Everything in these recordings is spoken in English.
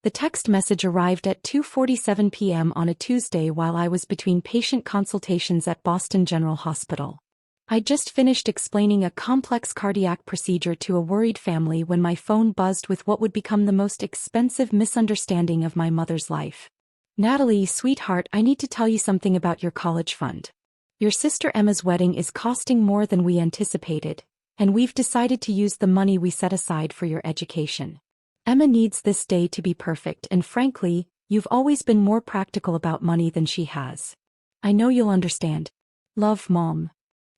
The text message arrived at 2:47 p.m. on a Tuesday while I was between patient consultations at Boston General Hospital. I'd just finished explaining a complex cardiac procedure to a worried family when my phone buzzed with what would become the most expensive misunderstanding of my mother's life. "Natalie, sweetheart, I need to tell you something about your college fund. Your sister Emma's wedding is costing more than we anticipated, and we've decided to use the money we set aside for your education. Emma needs this day to be perfect, and frankly, you've always been more practical about money than she has. I know you'll understand. Love, Mom."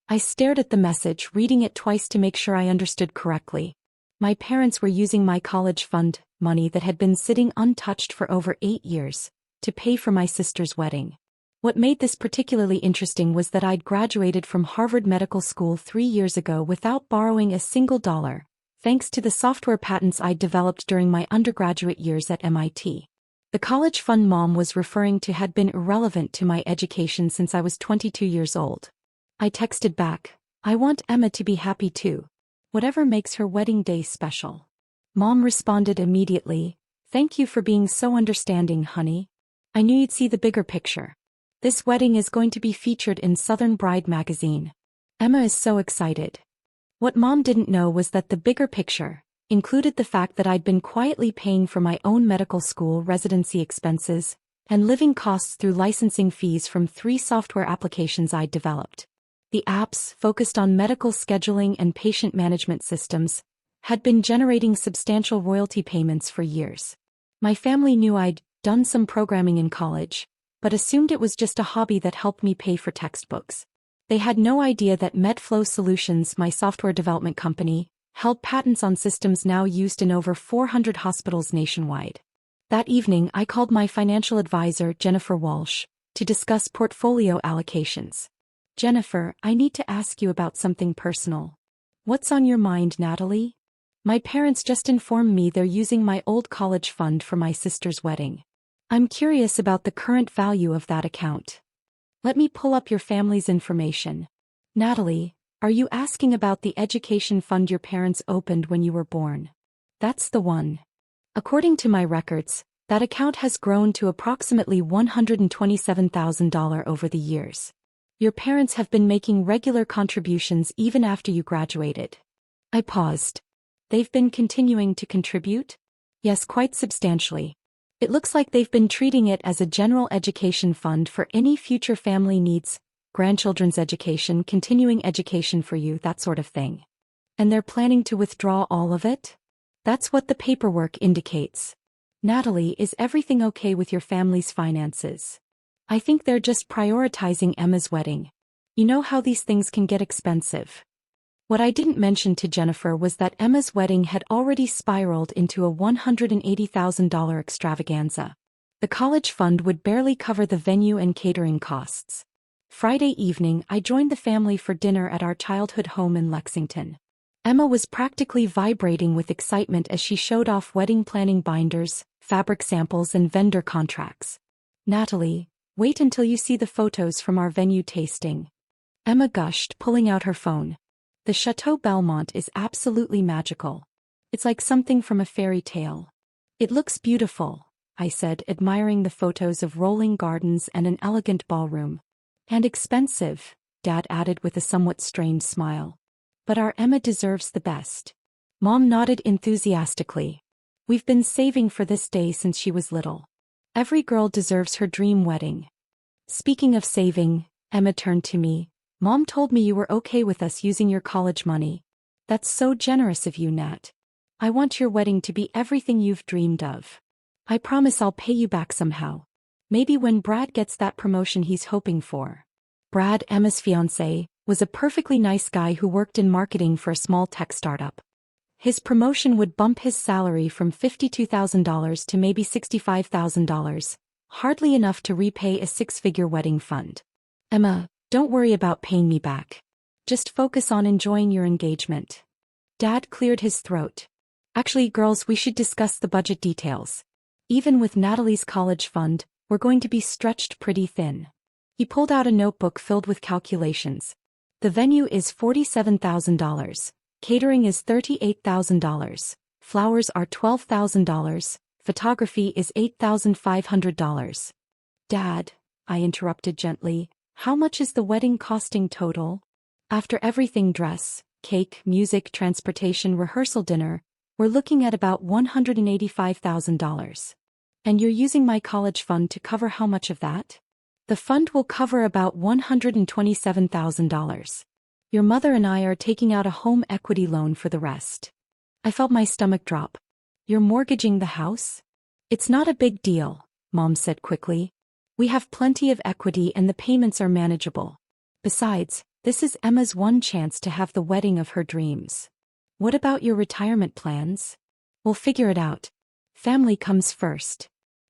I stared at the message, reading it twice to make sure I understood correctly. My parents were using my college fund, money that had been sitting untouched for over 8 years, to pay for my sister's wedding. What made this particularly interesting was that I'd graduated from Harvard Medical School 3 years ago without borrowing a single dollar, thanks to the software patents I'd developed during my undergraduate years at MIT. The college fund Mom was referring to had been irrelevant to my education since I was 22 years old. I texted back, "I want Emma to be happy too. Whatever makes her wedding day special." Mom responded immediately, "Thank you for being so understanding, honey. I knew you'd see the bigger picture. This wedding is going to be featured in Southern Bride magazine. Emma is so excited." What Mom didn't know was that the bigger picture included the fact that I'd been quietly paying for my own medical school residency expenses and living costs through licensing fees from 3 software applications I'd developed. The apps, focused on medical scheduling and patient management systems, had been generating substantial royalty payments for years. My family knew I'd done some programming in college, but assumed it was just a hobby that helped me pay for textbooks. They had no idea that MedFlow Solutions, my software development company, held patents on systems now used in over 400 hospitals nationwide. That evening, I called my financial advisor, Jennifer Walsh, to discuss portfolio allocations. "Jennifer, I need to ask you about something personal." "What's on your mind, Natalie?" "My parents just informed me they're using my old college fund for my sister's wedding. I'm curious about the current value of that account." "Let me pull up your family's information." "Natalie, are you asking about the education fund your parents opened when you were born?" "That's the one. According to my records, that account has grown to approximately $127,000 over the years. Your parents have been making regular contributions even after you graduated." I paused. "They've been continuing to contribute?" "Yes, quite substantially. It looks like they've been treating it as a general education fund for any future family needs, grandchildren's education, continuing education for you, that sort of thing." "And they're planning to withdraw all of it?" "That's what the paperwork indicates." "Natalie, is everything okay with your family's finances?" "I think they're just prioritizing Emma's wedding. You know how these things can get expensive." What I didn't mention to Jennifer was that Emma's wedding had already spiraled into a $180,000 extravaganza. The college fund would barely cover the venue and catering costs. Friday evening, I joined the family for dinner at our childhood home in Lexington. Emma was practically vibrating with excitement as she showed off wedding planning binders, fabric samples, and vendor contracts. "Natalie, wait until you see the photos from our venue tasting," Emma gushed, pulling out her phone. "The Chateau Belmont is absolutely magical. It's like something from a fairy tale." "It looks beautiful," I said, admiring the photos of rolling gardens and an elegant ballroom. "And expensive," Dad added with a somewhat strained smile. "But our Emma deserves the best." Mom nodded enthusiastically. "We've been saving for this day since she was little. Every girl deserves her dream wedding." "Speaking of saving," Emma turned to me, "Mom told me you were okay with us using your college money. That's so generous of you, Nat. I want your wedding to be everything you've dreamed of. I promise I'll pay you back somehow. Maybe when Brad gets that promotion he's hoping for." Brad, Emma's fiancé, was a perfectly nice guy who worked in marketing for a small tech startup. His promotion would bump his salary from $52,000 to maybe $65,000, hardly enough to repay a 6-figure wedding fund. "Emma, don't worry about paying me back. Just focus on enjoying your engagement." Dad cleared his throat. "Actually, girls, we should discuss the budget details. Even with Natalie's college fund, we're going to be stretched pretty thin." He pulled out a notebook filled with calculations. "The venue is $47,000. Catering is $38,000. Flowers are $12,000. Photography is $8,500. Dad, I interrupted gently, how much is the wedding costing total? After everything, dress, cake, music, transportation, rehearsal, dinner, we're looking at about $185,000. And you're using my college fund to cover how much of that? The fund will cover about $127,000. Your mother and I are taking out a home equity loan for the rest. I felt my stomach drop. You're mortgaging the house? It's not a big deal, Mom said quickly. We have plenty of equity and the payments are manageable. Besides, this is Emma's one chance to have the wedding of her dreams. What about your retirement plans? We'll figure it out. Family comes first.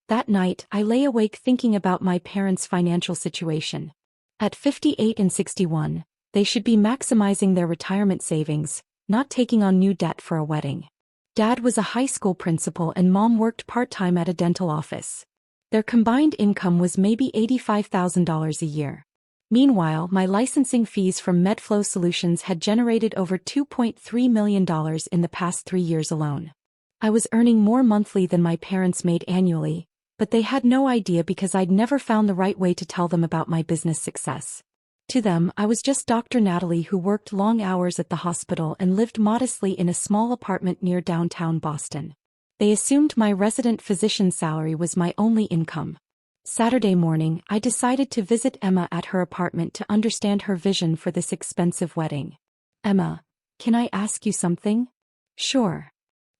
That night, I lay awake thinking about my parents' financial situation. At 58 and 61, they should be maximizing their retirement savings, not taking on new debt for a wedding. Dad was a high school principal and Mom worked part-time at a dental office. Their combined income was maybe $85,000 a year. Meanwhile, my licensing fees from MedFlow Solutions had generated over $2.3 million in the past 3 years alone. I was earning more monthly than my parents made annually, but they had no idea because I'd never found the right way to tell them about my business success. To them, I was just Dr. Natalie who worked long hours at the hospital and lived modestly in a small apartment near downtown Boston. They assumed my resident physician salary was my only income. Saturday morning, I decided to visit Emma at her apartment to understand her vision for this expensive wedding. Emma, can I ask you something? Sure.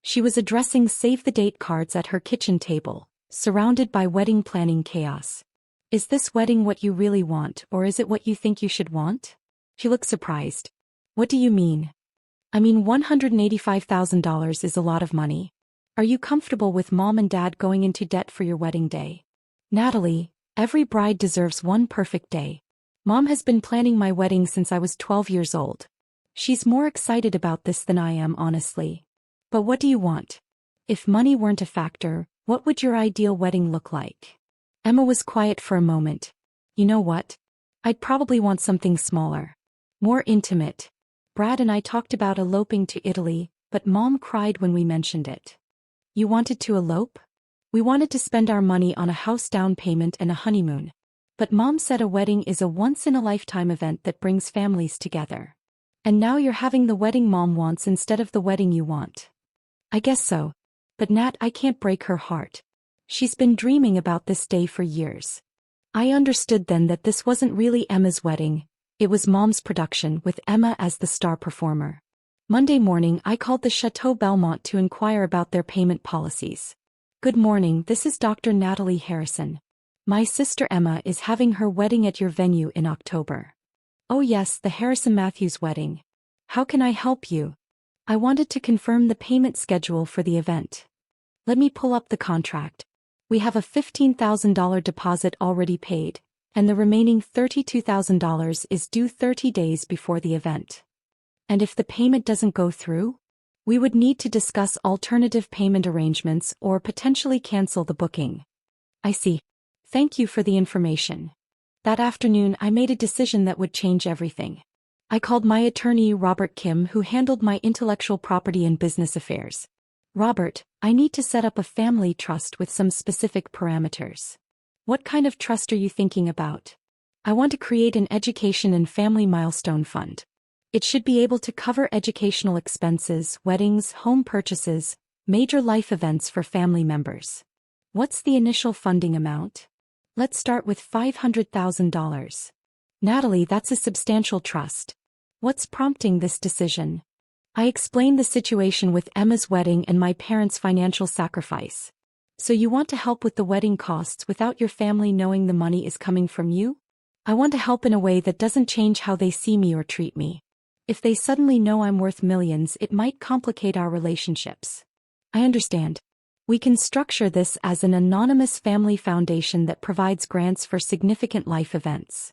She was addressing save-the-date cards at her kitchen table, surrounded by wedding planning chaos. Is this wedding what you really want, or is it what you think you should want? She looked surprised. What do you mean? I mean, $185,000 is a lot of money. Are you comfortable with Mom and Dad going into debt for your wedding day? Natalie, every bride deserves one perfect day. Mom has been planning my wedding since I was 12 years old. She's more excited about this than I am, honestly. But what do you want? If money weren't a factor, what would your ideal wedding look like? Emma was quiet for a moment. You know what? I'd probably want something smaller. More intimate. Brad and I talked about eloping to Italy, but Mom cried when we mentioned it. You wanted to elope? We wanted to spend our money on a house down payment and a honeymoon. But Mom said a wedding is a once-in-a-lifetime event that brings families together. And now you're having the wedding Mom wants instead of the wedding you want. I guess so. But Nat, I can't break her heart. She's been dreaming about this day for years. I understood then that this wasn't really Emma's wedding, it was Mom's production with Emma as the star performer. Monday morning, I called the Chateau Belmont to inquire about their payment policies. Good morning, this is Dr. Natalie Harrison. My sister Emma is having her wedding at your venue in October. Oh yes, the Harrison Matthews wedding. How can I help you? I wanted to confirm the payment schedule for the event. Let me pull up the contract. We have a $15,000 deposit already paid, and the remaining $32,000 is due 30 days before the event. And if the payment doesn't go through? We would need to discuss alternative payment arrangements or potentially cancel the booking. I see. Thank you for the information. That afternoon I made a decision that would change everything. I called my attorney Robert Kim, who handled my intellectual property and business affairs. Robert, I need to set up a family trust with some specific parameters. What kind of trust are you thinking about? I want to create an education and family milestone fund. It should be able to cover educational expenses, weddings, home purchases, major life events for family members. What's the initial funding amount? Let's start with $500,000. Natalie, that's a substantial trust. What's prompting this decision? I explained the situation with Emma's wedding and my parents' financial sacrifice. So you want to help with the wedding costs without your family knowing the money is coming from you? I want to help in a way that doesn't change how they see me or treat me. If they suddenly know I'm worth millions, it might complicate our relationships. I understand. We can structure this as an anonymous family foundation that provides grants for significant life events.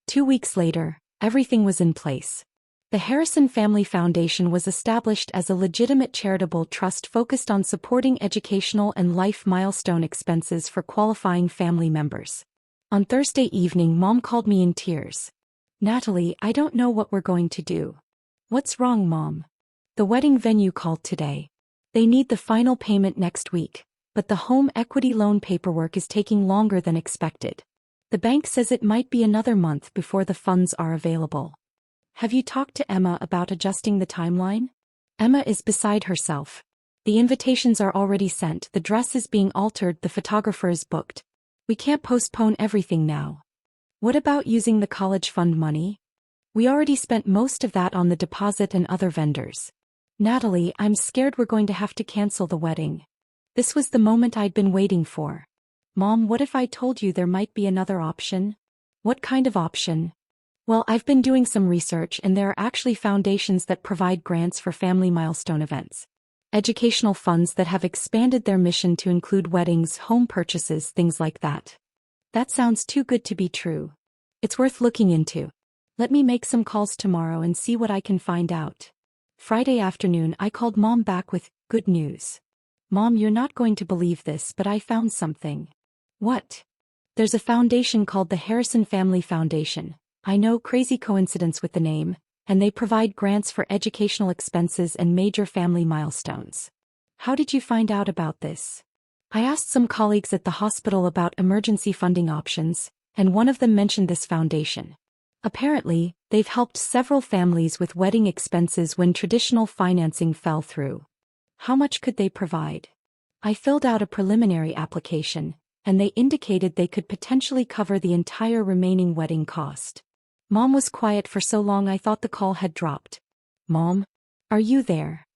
2 weeks later, everything was in place. The Harrison Family Foundation was established as a legitimate charitable trust focused on supporting educational and life milestone expenses for qualifying family members. On Thursday evening, Mom called me in tears. Natalie, I don't know what we're going to do. What's wrong, Mom? The wedding venue called today. They need the final payment next week, but the home equity loan paperwork is taking longer than expected. The bank says it might be another month before the funds are available. Have you talked to Emma about adjusting the timeline? Emma is beside herself. The invitations are already sent, the dress is being altered, the photographer is booked. We can't postpone everything now. What about using the college fund money? We already spent most of that on the deposit and other vendors. Natalie, I'm scared we're going to have to cancel the wedding. This was the moment I'd been waiting for. Mom, what if I told you there might be another option? What kind of option? Well, I've been doing some research and there are actually foundations that provide grants for family milestone events. Educational funds that have expanded their mission to include weddings, home purchases, things like that. That sounds too good to be true. It's worth looking into. Let me make some calls tomorrow and see what I can find out. Friday afternoon, I called Mom back with good news. Mom, you're not going to believe this, but I found something. What? There's a foundation called the Harrison Family Foundation. I know, crazy coincidence with the name, and they provide grants for educational expenses and major family milestones. How did you find out about this? I asked some colleagues at the hospital about emergency funding options, and one of them mentioned this foundation. Apparently, they've helped several families with wedding expenses when traditional financing fell through. How much could they provide? I filled out a preliminary application, and they indicated they could potentially cover the entire remaining wedding cost. Mom was quiet for so long I thought the call had dropped. Mom? Are you there?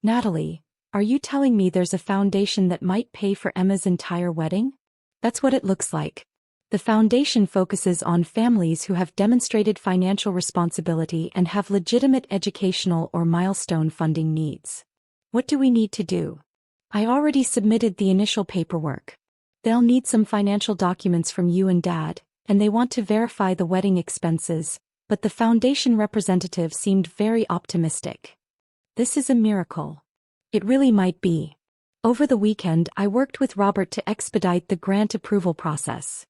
Natalie, are you telling me there's a foundation that might pay for Emma's entire wedding? That's what it looks like. The foundation focuses on families who have demonstrated financial responsibility and have legitimate educational or milestone funding needs. What do we need to do? I already submitted the initial paperwork. They'll need some financial documents from you and Dad, and they want to verify the wedding expenses, but the foundation representative seemed very optimistic. This is a miracle. It really might be. Over the weekend, I worked with Robert to expedite the grant approval process.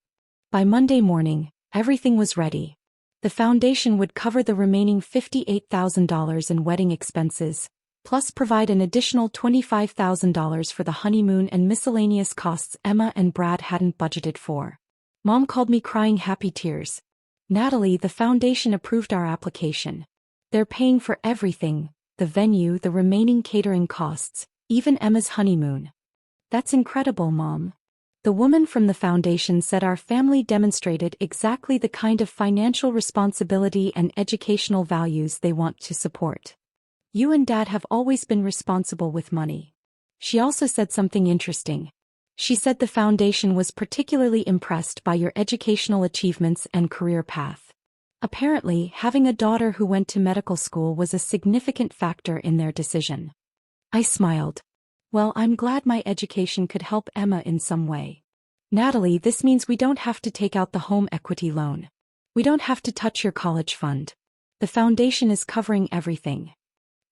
By Monday morning, everything was ready. The foundation would cover the remaining $58,000 in wedding expenses, plus provide an additional $25,000 for the honeymoon and miscellaneous costs Emma and Brad hadn't budgeted for. Mom called me crying happy tears. Natalie, the foundation approved our application. They're paying for everything, the venue, the remaining catering costs, even Emma's honeymoon. That's incredible, Mom. The woman from the foundation said our family demonstrated exactly the kind of financial responsibility and educational values they want to support. You and Dad have always been responsible with money. She also said something interesting. She said the foundation was particularly impressed by your educational achievements and career path. Apparently, having a daughter who went to medical school was a significant factor in their decision. I smiled. Well, I'm glad my education could help Emma in some way. Natalie, this means we don't have to take out the home equity loan. We don't have to touch your college fund. The foundation is covering everything.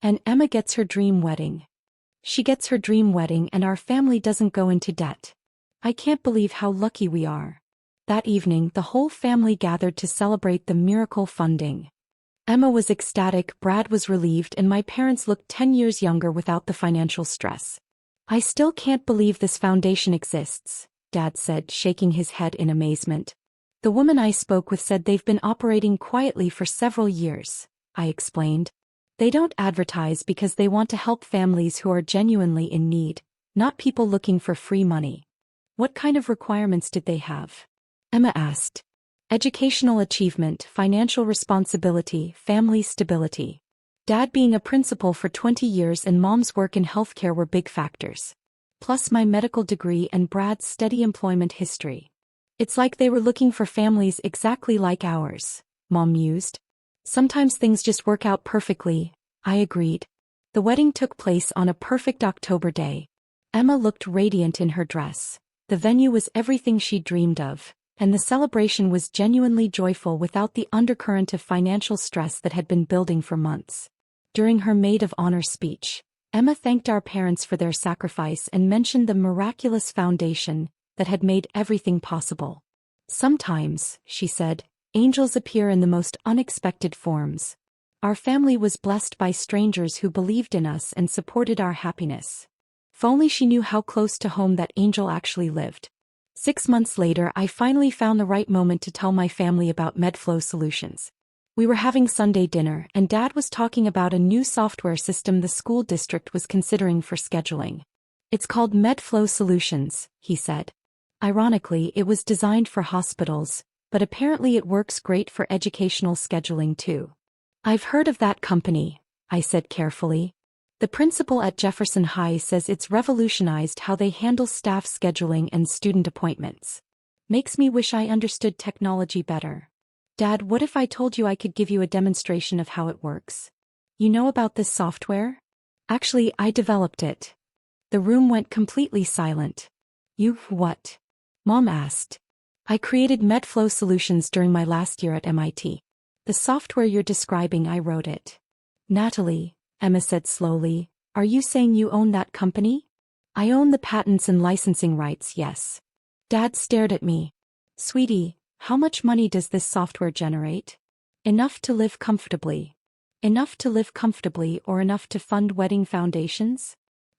And Emma gets her dream wedding. She gets her dream wedding and our family doesn't go into debt. I can't believe how lucky we are. That evening, the whole family gathered to celebrate the miracle funding. Emma was ecstatic, Brad was relieved, and my parents looked 10 years younger without the financial stress. I still can't believe this foundation exists, Dad said, shaking his head in amazement. The woman I spoke with said they've been operating quietly for several years, I explained. They don't advertise because they want to help families who are genuinely in need, not people looking for free money. What kind of requirements did they have? Emma asked. Educational achievement, financial responsibility, family stability. Dad being a principal for 20 years and Mom's work in healthcare were big factors. Plus my medical degree and Brad's steady employment history. It's like they were looking for families exactly like ours, Mom mused. Sometimes things just work out perfectly, I agreed. The wedding took place on a perfect October day. Emma looked radiant in her dress. The venue was everything she'd dreamed of, and the celebration was genuinely joyful without the undercurrent of financial stress that had been building for months. During her maid of honor speech, Emma thanked our parents for their sacrifice and mentioned the miraculous foundation that had made everything possible. Sometimes, she said, angels appear in the most unexpected forms. Our family was blessed by strangers who believed in us and supported our happiness. If only she knew how close to home that angel actually lived. 6 months later, I finally found the right moment to tell my family about MedFlow Solutions. We were having Sunday dinner, and Dad was talking about a new software system the school district was considering for scheduling. It's called MedFlow Solutions, he said. Ironically, it was designed for hospitals, but apparently it works great for educational scheduling too. I've heard of that company, I said carefully. The principal at Jefferson High says it's revolutionized how they handle staff scheduling and student appointments. Makes me wish I understood technology better. Dad, what if I told you I could give you a demonstration of how it works? You know about this software? Actually, I developed it. The room went completely silent. You, what? Mom asked. I created MedFlow Solutions during my last year at MIT. The software you're describing, I wrote it. Natalie, Emma said slowly, are you saying you own that company? I own the patents and licensing rights, yes. Dad stared at me. Sweetie, how much money does this software generate? Enough to live comfortably. Enough to live comfortably or enough to fund wedding foundations?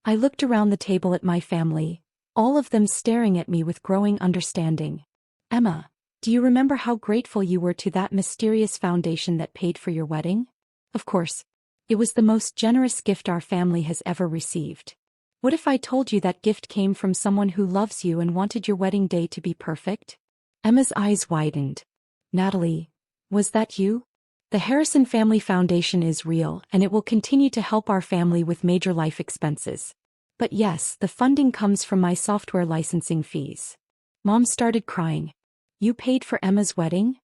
I looked around the table at my family, all of them staring at me with growing understanding. Emma, do you remember how grateful you were to that mysterious foundation that paid for your wedding? Of course. It was the most generous gift our family has ever received. What if I told you that gift came from someone who loves you and wanted your wedding day to be perfect? Emma's eyes widened. Natalie, was that you? The Harrison Family Foundation is real, and it will continue to help our family with major life expenses. But yes, the funding comes from my software licensing fees. Mom started crying. You paid for Emma's wedding?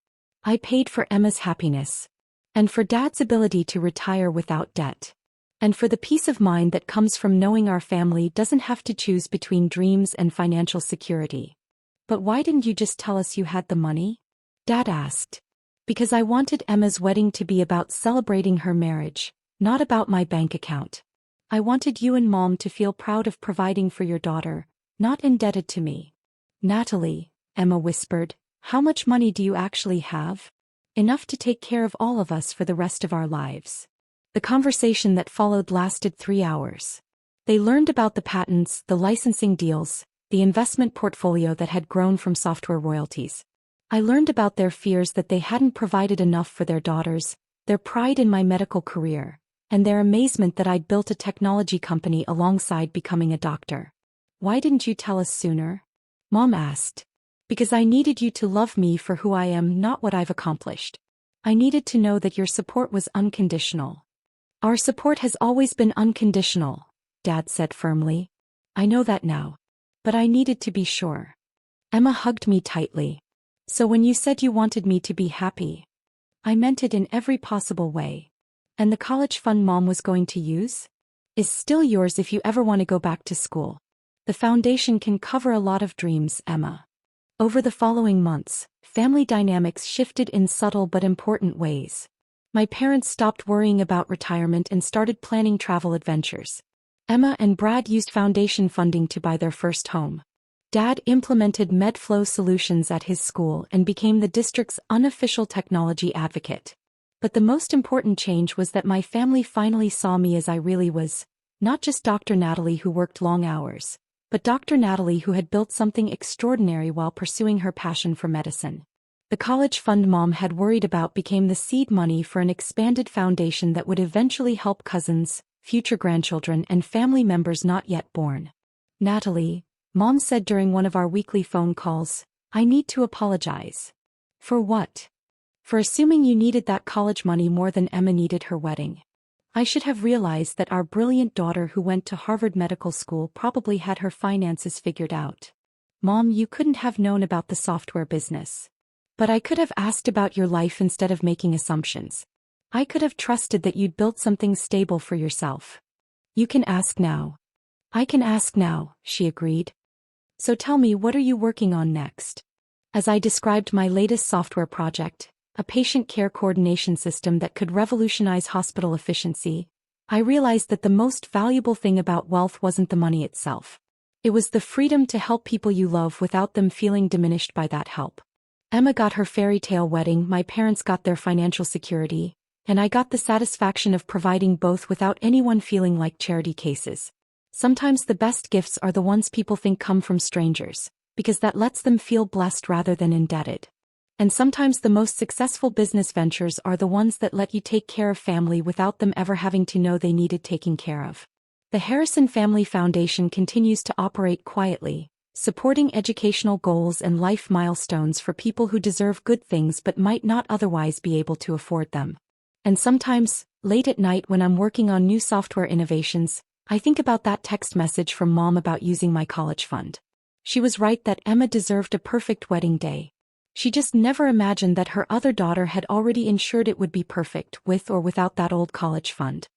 I paid for Emma's happiness. And for Dad's ability to retire without debt. And for the peace of mind that comes from knowing our family doesn't have to choose between dreams and financial security. But why didn't you just tell us you had the money? Dad asked. Because I wanted Emma's wedding to be about celebrating her marriage, not about my bank account. I wanted you and Mom to feel proud of providing for your daughter, not indebted to me. Natalie, Emma whispered, how much money do you actually have? Enough to take care of all of us for the rest of our lives. The conversation that followed lasted 3 hours. They learned about the patents, the licensing deals, the investment portfolio that had grown from software royalties. I learned about their fears that they hadn't provided enough for their daughters, their pride in my medical career, and their amazement that I'd built a technology company alongside becoming a doctor. Why didn't you tell us sooner? Mom asked. Because I needed you to love me for who I am, not what I've accomplished. I needed to know that your support was unconditional. Our support has always been unconditional, Dad said firmly. I know that now. But I needed to be sure. Emma hugged me tightly. So when you said you wanted me to be happy, I meant it in every possible way. And the college fund Mom was going to use? Is still yours if you ever want to go back to school. The foundation can cover a lot of dreams, Emma. Over the following months, family dynamics shifted in subtle but important ways. My parents stopped worrying about retirement and started planning travel adventures. Emma and Brad used foundation funding to buy their first home. Dad implemented MedFlow Solutions at his school and became the district's unofficial technology advocate. But the most important change was that my family finally saw me as I really was, not just Dr. Natalie who worked long hours, but Dr. Natalie who had built something extraordinary while pursuing her passion for medicine. The college fund Mom had worried about became the seed money for an expanded foundation that would eventually help cousins, future grandchildren, and family members not yet born. Natalie, Mom said during one of our weekly phone calls, I need to apologize. For what? For assuming you needed that college money more than Emma needed her wedding. I should have realized that our brilliant daughter who went to Harvard Medical School probably had her finances figured out. Mom, you couldn't have known about the software business. But I could have asked about your life instead of making assumptions. I could have trusted that you'd built something stable for yourself. You can ask now. I can ask now, she agreed. So tell me, what are you working on next? As I described my latest software project, a patient care coordination system that could revolutionize hospital efficiency, I realized that the most valuable thing about wealth wasn't the money itself. It was the freedom to help people you love without them feeling diminished by that help. Emma got her fairy tale wedding, my parents got their financial security, and I got the satisfaction of providing both without anyone feeling like charity cases. Sometimes the best gifts are the ones people think come from strangers, because that lets them feel blessed rather than indebted. And sometimes the most successful business ventures are the ones that let you take care of family without them ever having to know they needed taking care of. The Harrison Family Foundation continues to operate quietly, supporting educational goals and life milestones for people who deserve good things but might not otherwise be able to afford them. And sometimes, late at night when I'm working on new software innovations, I think about that text message from Mom about using my college fund. She was right that Emma deserved a perfect wedding day. She just never imagined that her other daughter had already ensured it would be perfect with or without that old college fund.